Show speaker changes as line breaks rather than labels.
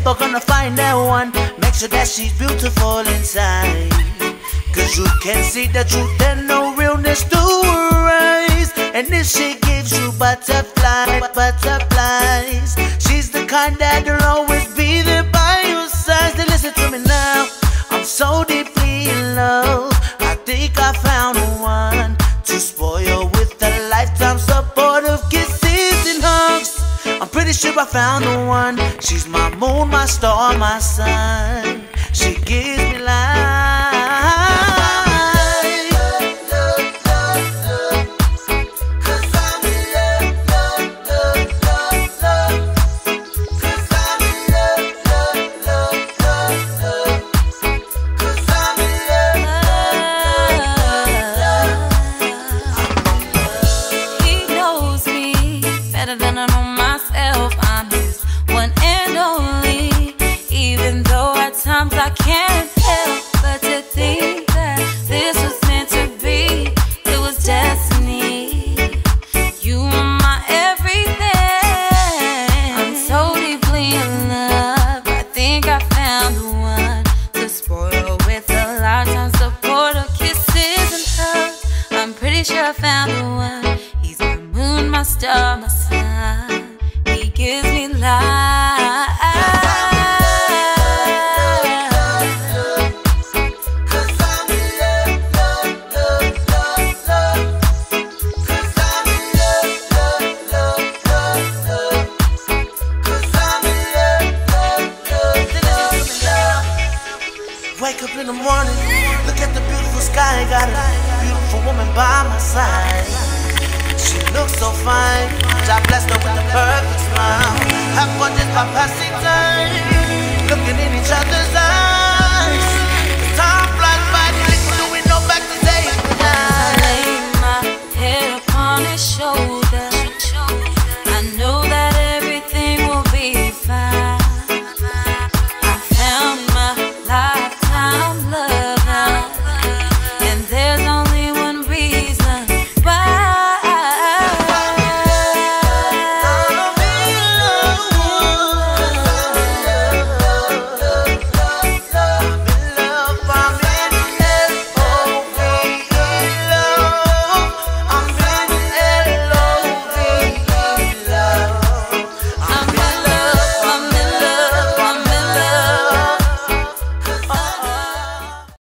never gonna find that one. Make sure that she's beautiful inside, cause you can see the truth and no realness to her eyes. And if she gives you butterflies, she's the kind that'll always be there by your side. Then listen to me now, I'm so deeply in love. I think I found one to spoil with a lifetime support of kisses and hugs. I'm pretty sure I found the one. She's my moon, my star, my sun. She gives me life.
Than I know myself, I'm his one and only. Even though at times I can't help but to think that this was meant to be. It was destiny. You are my everything. I'm so deeply in love. I think I found the one to spoil with a lifetime support of kisses and hugs. I'm pretty sure I found the one. He's my moon, my star, my sun. He gives me life.
Cause I'm in love, love, love, love, love. Cause I'm in love, love, love, love, love. Cause I'm in love, love, love, love, love. Wake up in the morning, look at the beautiful sky. Got a beautiful woman by my side. She looks so fine. God blessed her with a perfect smile. Have fun just by passing time, looking in each other's eyes.